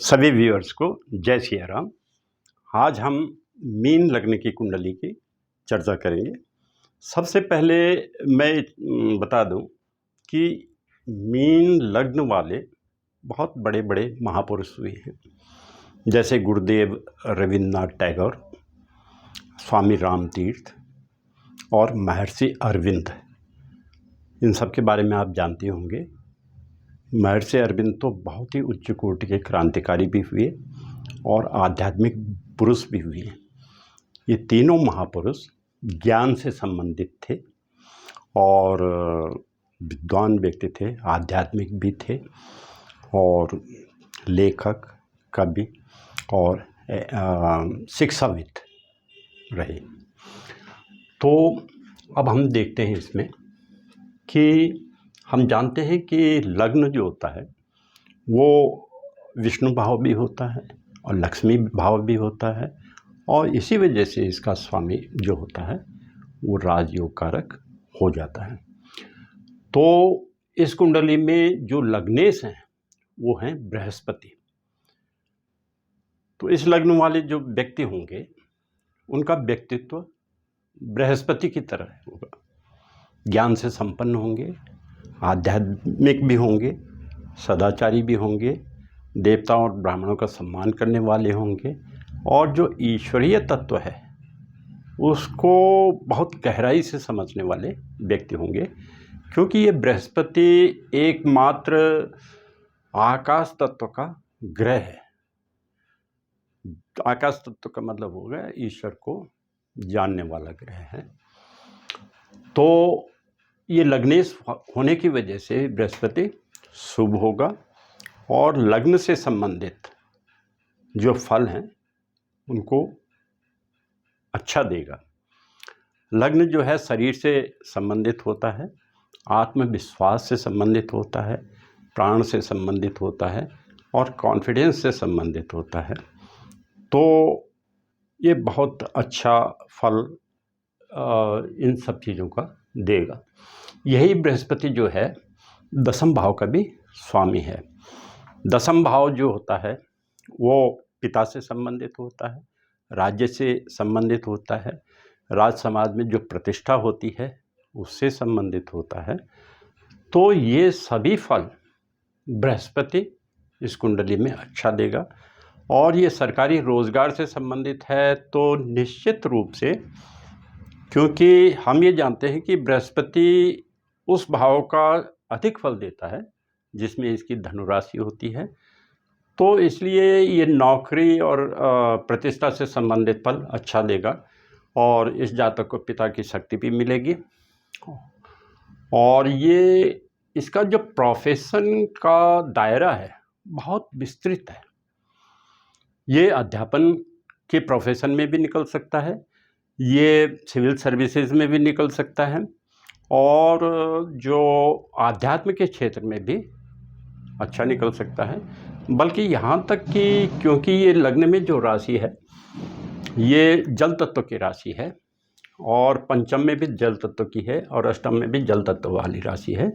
सभी व्यूअर्स को जय सिया राम। आज हम मीन लग्न की कुंडली की चर्चा करेंगे। सबसे पहले मैं बता दूं कि मीन लग्न वाले बहुत बड़े बड़े महापुरुष हुए हैं, जैसे गुरुदेव रविन्द्रनाथ टैगोर, स्वामी राम तीर्थ और महर्षि अरविंद। इन सब के बारे में आप जानते होंगे। महर्षि अरविंद तो बहुत ही उच्च कोटि के क्रांतिकारी भी हुए और आध्यात्मिक पुरुष भी हुए। ये तीनों महापुरुष ज्ञान से संबंधित थे और विद्वान व्यक्ति थे, आध्यात्मिक भी थे और लेखक, कवि और शिक्षाविद रहे। तो अब हम देखते हैं इसमें कि हम जानते हैं कि लग्न जो होता है वो विष्णु भाव भी होता है और लक्ष्मी भाव भी होता है, और इसी वजह से इसका स्वामी जो होता है वो राजयोग कारक हो जाता है। तो इस कुंडली में जो लग्नेश हैं वो हैं बृहस्पति। तो इस लग्न वाले जो व्यक्ति होंगे उनका व्यक्तित्व बृहस्पति की तरह होगा। ज्ञान से संपन्न होंगे, आध्यात्मिक भी होंगे, सदाचारी भी होंगे, देवताओं और ब्राह्मणों का सम्मान करने वाले होंगे, और जो ईश्वरीय तत्व है उसको बहुत गहराई से समझने वाले व्यक्ति होंगे, क्योंकि ये बृहस्पति एकमात्र आकाश तत्व का ग्रह है। आकाश तत्व का मतलब हो गया ईश्वर को जानने वाला ग्रह है। तो ये लग्नेश होने की वजह से बृहस्पति शुभ होगा और लग्न से संबंधित जो फल हैं उनको अच्छा देगा। लग्न जो है शरीर से संबंधित होता है, आत्मविश्वास से संबंधित होता है, प्राण से संबंधित होता है और कॉन्फिडेंस से संबंधित होता है। तो ये बहुत अच्छा फल इन सब चीज़ों का देगा। यही बृहस्पति जो है दसम भाव का भी स्वामी है। दसम भाव जो होता है वो पिता से संबंधित होता है, राज्य से संबंधित होता है, राज समाज में जो प्रतिष्ठा होती है उससे संबंधित होता है। तो ये सभी फल बृहस्पति इस कुंडली में अच्छा देगा। और ये सरकारी रोजगार से संबंधित है तो निश्चित रूप से, क्योंकि हम ये जानते हैं कि बृहस्पति उस भाव का अधिक फल देता है जिसमें इसकी धनुराशि होती है, तो इसलिए ये नौकरी और प्रतिष्ठा से संबंधित फल अच्छा देगा और इस जातक को पिता की शक्ति भी मिलेगी। और ये इसका जो प्रोफेशन का दायरा है बहुत विस्तृत है। ये अध्यापन के प्रोफेशन में भी निकल सकता है, ये सिविल सर्विसेज में भी निकल सकता है और जो आध्यात्म के क्षेत्र में भी अच्छा निकल सकता है। बल्कि यहाँ तक कि क्योंकि ये लग्न में जो राशि है ये जल तत्व की राशि है और पंचम में भी जल तत्व की है और अष्टम में भी जल तत्व वाली राशि है,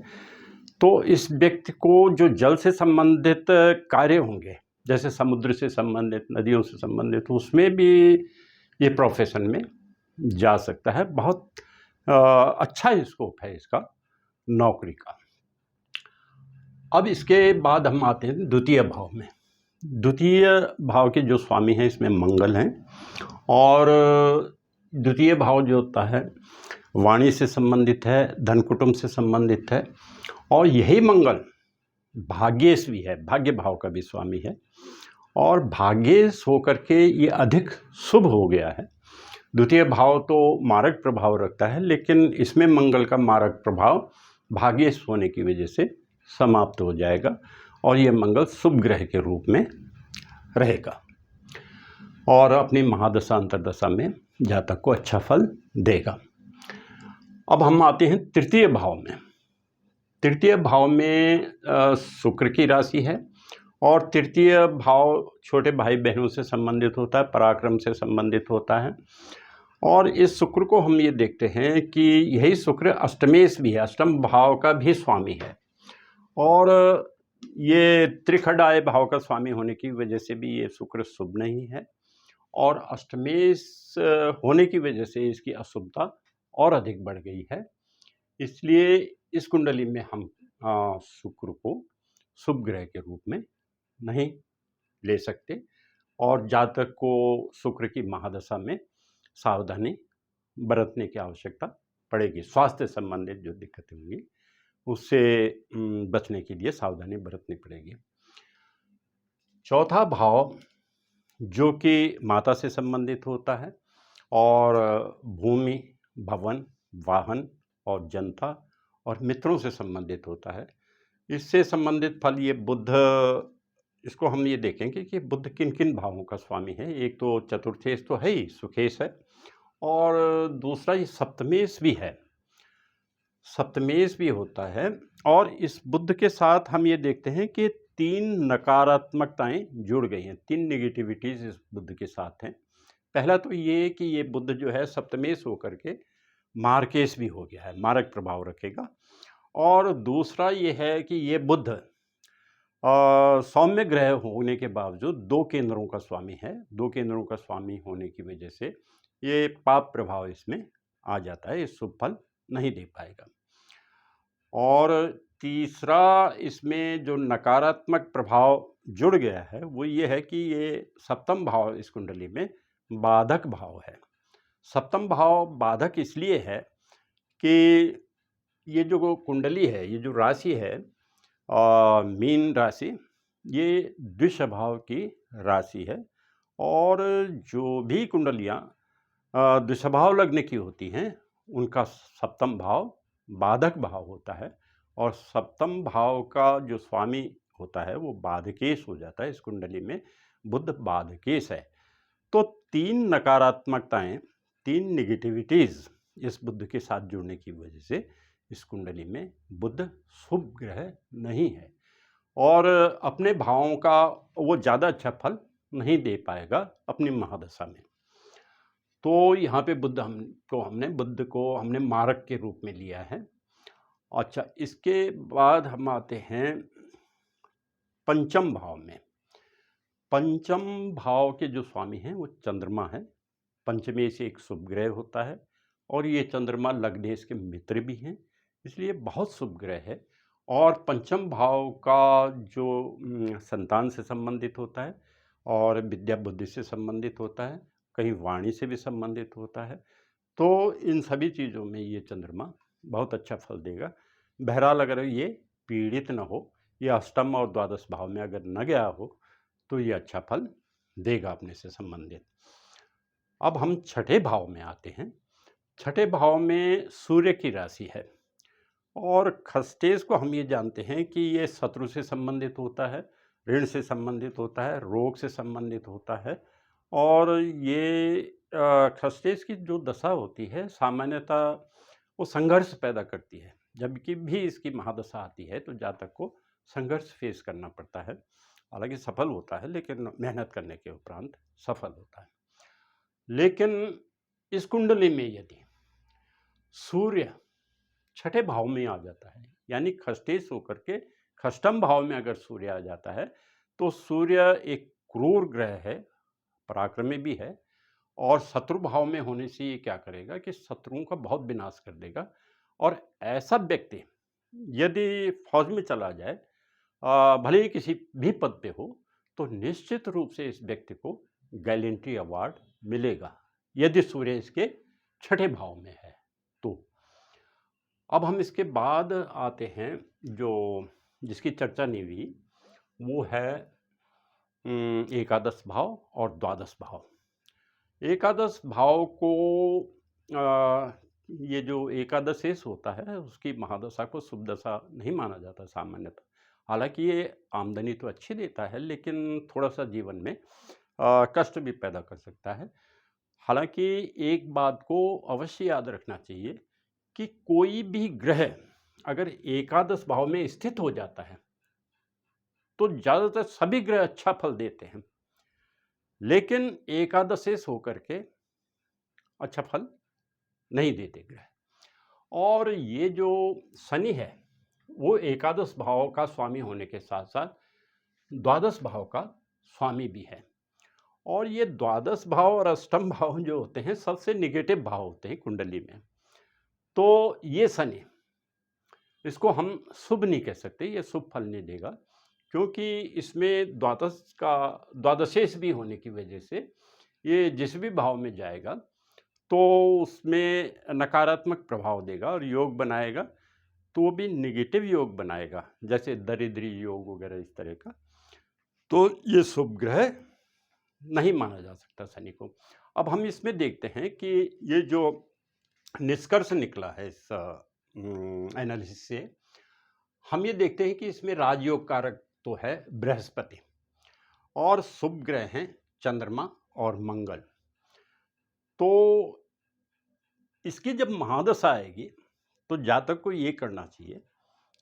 तो इस व्यक्ति को जो जल से संबंधित कार्य होंगे, जैसे समुद्र से संबंधित, नदियों से संबंधित, उसमें भी ये प्रोफेशन में जा सकता है। बहुत अच्छा स्कोप है इसका नौकरी का। अब इसके बाद हम आते हैं द्वितीय भाव में। द्वितीय भाव के जो स्वामी हैं इसमें मंगल हैं और द्वितीय भाव जो होता है वाणी से संबंधित है, धन कुटुंब से संबंधित है और यही मंगल भाग्येश भी है, भाग्य भाव का भी स्वामी है और भाग्येश होकर के ये अधिक शुभ हो गया है। द्वितीय भाव तो मारक प्रभाव रखता है, लेकिन इसमें मंगल का मारक प्रभाव भाग्येश होने की वजह से समाप्त हो जाएगा और ये मंगल शुभ ग्रह के रूप में रहेगा और अपनी महादशा अंतर्दशा में जातक को अच्छा फल देगा। अब हम आते हैं तृतीय भाव में। तृतीय भाव में शुक्र की राशि है और तृतीय भाव छोटे भाई बहनों से संबंधित होता है, पराक्रम से संबंधित होता है। और इस शुक्र को हम ये देखते हैं कि यही शुक्र अष्टमेश भी है, अष्टम भाव का भी स्वामी है और ये त्रिखडाय भाव का स्वामी होने की वजह से भी ये शुक्र शुभ नहीं है, और अष्टमेश होने की वजह से इसकी अशुभता और अधिक बढ़ गई है। इसलिए इस कुंडली में हम शुक्र को शुभ ग्रह के रूप में नहीं ले सकते, और जातक को शुक्र की महादशा में सावधानी बरतने की आवश्यकता पड़ेगी। स्वास्थ्य संबंधित जो दिक्कतें होंगी उससे बचने के लिए सावधानी बरतनी पड़ेगी। चौथा भाव जो कि माता से संबंधित होता है, और भूमि, भवन, वाहन और जनता और मित्रों से संबंधित होता है। इससे संबंधित फल ये बुध, इसको हम ये देखेंगे कि बुध किन किन भावों का स्वामी है। एक तो चतुर्थेश तो है ही, सुखेश है, और दूसरा ये सप्तमेश भी है, सप्तमेश भी होता है। और इस बुध के साथ हम ये देखते हैं कि 3 नकारात्मकताएं जुड़ गई हैं, 3 नेगेटिविटीज़ इस बुध के साथ हैं। पहला तो ये कि ये बुध जो है सप्तमेश होकर के मार्केश भी हो गया है, मारक प्रभाव रखेगा। और दूसरा ये है कि ये बुध सौम्य ग्रह होने के बावजूद 2 केंद्रों का स्वामी है। 2 केंद्रों का स्वामी होने की वजह से ये पाप प्रभाव इसमें आ जाता है, ये शुभ फल नहीं दे पाएगा। और तीसरा इसमें जो नकारात्मक प्रभाव जुड़ गया है वो ये है कि ये सप्तम भाव इस कुंडली में बाधक भाव है। सप्तम भाव बाधक इसलिए है कि ये जो कुंडली है, ये जो राशि है मीन राशि, ये द्विस्वभाव की राशि है। और जो भी कुंडलियाँ द्विस्वभाव लग्न की होती हैं उनका सप्तम भाव बाधक भाव होता है, और सप्तम भाव का जो स्वामी होता है वो बाधकेश हो जाता है। इस कुंडली में बुध बाधकेश है। तो 3 नकारात्मकताएं, 3 नेगेटिविटीज़ इस बुध के साथ जुड़ने की वजह से इस कुंडली में बुध शुभ ग्रह नहीं है, और अपने भावों का वो ज़्यादा अच्छा फल नहीं दे पाएगा अपनी महादशा में। तो यहाँ पे बुध को हमने मारक के रूप में लिया है। अच्छा, इसके बाद हम आते हैं पंचम भाव में। पंचम भाव के जो स्वामी हैं वो चंद्रमा है। पंचमे से एक शुभ ग्रह होता है, और ये चंद्रमा लग्नेश के मित्र भी हैं, इसलिए बहुत शुभ ग्रह है। और पंचम भाव का जो संतान से संबंधित होता है, और विद्या बुद्धि से संबंधित होता है, कहीं वाणी से भी संबंधित होता है। तो इन सभी चीज़ों में ये चंद्रमा बहुत अच्छा फल देगा। बहरहाल अगर ये पीड़ित न हो, ये अष्टम और द्वादश भाव में अगर न गया हो तो ये अच्छा फल देगा अपने से संबंधित। अब हम छठे भाव में आते हैं। छठे भाव में सूर्य की राशि है, और खस्तेश को हम ये जानते हैं कि ये शत्रु से संबंधित होता है, ऋण से संबंधित होता है, रोग से संबंधित होता है। और ये खस्तेश की जो दशा होती है सामान्यतः वो संघर्ष पैदा करती है। जबकि भी इसकी महादशा आती है तो जातक को संघर्ष फेस करना पड़ता है। हालांकि सफल होता है, लेकिन मेहनत करने के उपरांत सफल होता है। लेकिन इस कुंडली में यदि सूर्य छठे भाव में आ जाता है, यानी खस्तेश होकर के खष्टम भाव में अगर सूर्य आ जाता है, तो सूर्य एक क्रूर ग्रह है, पराक्रमी भी है, और शत्रु भाव में होने से ये क्या करेगा कि शत्रुओं का बहुत विनाश कर देगा। और ऐसा व्यक्ति यदि फौज में चला जाए, भले ही किसी भी पद पे हो, तो निश्चित रूप से इस व्यक्ति को गैलेंट्री अवार्ड मिलेगा, यदि सूर्य इसके छठे भाव में है तो। अब हम इसके बाद आते हैं जो जिसकी चर्चा नहीं हुई, वो है एकादश भाव और द्वादश भाव। एकादश भाव को ये जो एकादशेश होता है उसकी महादशा को शुभ दशा नहीं माना जाता सामान्यतः। हालांकि ये आमदनी तो अच्छी देता है, लेकिन थोड़ा सा जीवन में कष्ट भी पैदा कर सकता है। हालांकि एक बात को अवश्य याद रखना चाहिए कि कोई भी ग्रह अगर एकादश भाव में स्थित हो जाता है तो ज़्यादातर सभी ग्रह अच्छा फल देते हैं, लेकिन एकादशेश होकर के अच्छा फल नहीं देते ग्रह। और ये जो शनि है वो एकादश भाव का स्वामी होने के साथ साथ द्वादश भाव का स्वामी भी है। और ये द्वादश भाव और अष्टम भाव जो होते हैं सबसे निगेटिव भाव होते हैं कुंडली में। तो ये शनि, इसको हम शुभ नहीं कह सकते, ये शुभ फल नहीं देगा, क्योंकि इसमें द्वादशेश भी होने की वजह से ये जिस भी भाव में जाएगा तो उसमें नकारात्मक प्रभाव देगा और योग बनाएगा तो वो भी निगेटिव योग बनाएगा, जैसे दरिद्री योग वगैरह इस तरह का। तो ये शुभ ग्रह नहीं माना जा सकता शनि को। अब हम इसमें देखते हैं कि ये जो निष्कर्ष निकला है इस एनालिसिस से, हम ये देखते हैं कि इसमें राजयोग कारक तो है बृहस्पति, और शुभ ग्रह हैं चंद्रमा और मंगल। तो इसकी जब महादशा आएगी तो जातक को ये करना चाहिए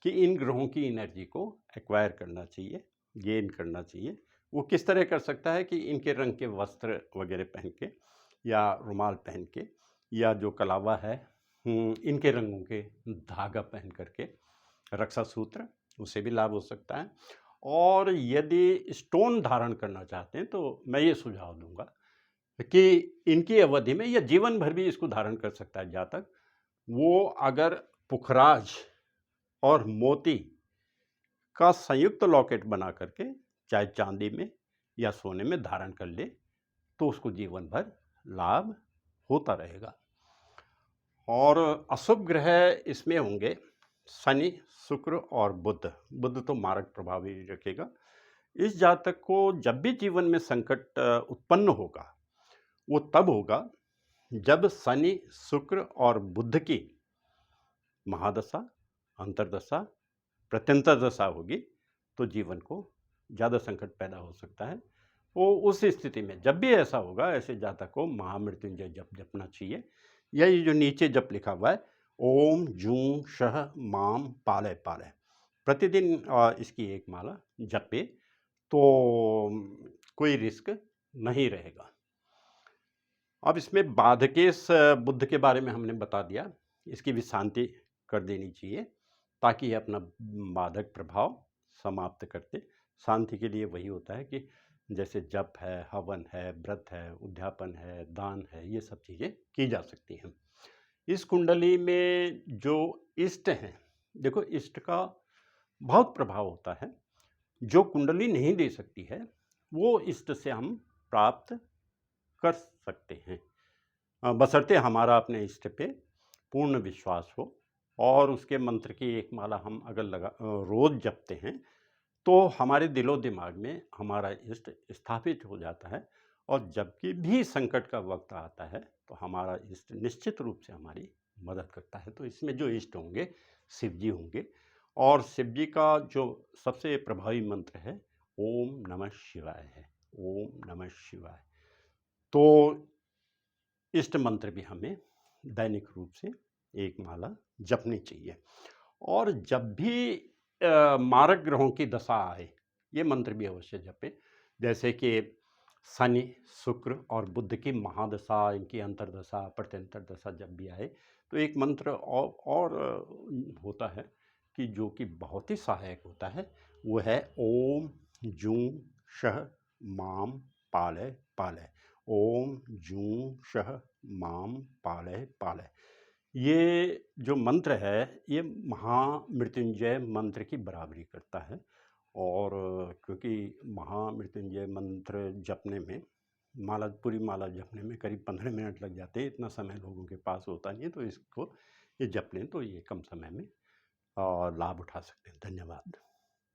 कि इन ग्रहों की एनर्जी को एक्वायर करना चाहिए, गेन करना चाहिए। वो किस तरह कर सकता है कि इनके रंग के वस्त्र वगैरह पहन के, या रुमाल पहन के, या जो कलावा है इनके रंगों के धागा पहन करके, रक्षा सूत्र, उससे भी लाभ हो सकता है। और यदि स्टोन धारण करना चाहते हैं तो मैं ये सुझाव दूंगा कि इनकी अवधि में या जीवन भर भी इसको धारण कर सकता है जातक। वो अगर पुखराज और मोती का संयुक्त लॉकेट बना करके, चाहे चांदी में या सोने में धारण कर ले, तो उसको जीवन भर लाभ होता रहेगा। और अशुभ ग्रह इसमें होंगे शनि, शुक्र और बुध। बुध तो मारक प्रभाव ही रखेगा। इस जातक को जब भी जीवन में संकट उत्पन्न होगा वो तब होगा जब शनि, शुक्र और बुध की महादशा, अंतर्दशा, प्रत्यंतर दशा होगी, तो जीवन को ज़्यादा संकट पैदा हो सकता है। वो उस स्थिति में जब भी ऐसा होगा, ऐसे जातक को महामृत्युंजय जप जपना चाहिए। या ये जो नीचे जप लिखा हुआ है, ओम जूं शह माम पालय पालय, प्रतिदिन इसकी एक माला जपे तो कोई रिस्क नहीं रहेगा। अब इसमें बाधकेश बुद्ध के बारे में हमने बता दिया, इसकी भी शांति कर देनी चाहिए ताकि ये अपना बाधक प्रभाव समाप्त करते। शांति के लिए वही होता है कि जैसे जप है, हवन है, व्रत है, उद्यापन है, दान है, ये सब चीज़ें की जा सकती हैं। इस कुंडली में जो इष्ट हैं, देखो इष्ट का बहुत प्रभाव होता है। जो कुंडली नहीं दे सकती है वो इष्ट से हम प्राप्त कर सकते हैं, बशर्ते हमारा अपने इष्ट पे पूर्ण विश्वास हो और उसके मंत्र की एक माला हम अगर रोज जपते हैं तो हमारे दिलो दिमाग में हमारा इष्ट स्थापित हो जाता है। और जबकि भी संकट का वक्त आता है तो हमारा इष्ट निश्चित रूप से हमारी मदद करता है। तो इसमें जो इष्ट होंगे शिव जी होंगे, और शिव जी का जो सबसे प्रभावी मंत्र है ओम नमः शिवाय है। ओम नमः शिवाय। तो इष्ट मंत्र भी हमें दैनिक रूप से एक माला जपनी चाहिए। और जब भी मारक ग्रहों की दशा आए ये मंत्र भी अवश्य जपे, जैसे कि शनि, शुक्र और बुध की महादशा, इनकी अंतर्दशा, प्रत्यंतर दशा जब भी आए तो एक मंत्र और होता है कि जो कि बहुत ही सहायक होता है, वो है ओम जूं शह माम पालय पालय। ओम जूं शह माम पालय पालय। ये जो मंत्र है ये महामृत्युंजय मंत्र की बराबरी करता है। और क्योंकि महामृत्युंजय मंत्र जपने में पूरी माला जपने में करीब 15 मिनट लग जाते हैं, इतना समय लोगों के पास होता नहीं है, तो इसको ये जप लें तो ये कम समय में लाभ उठा सकते हैं। धन्यवाद।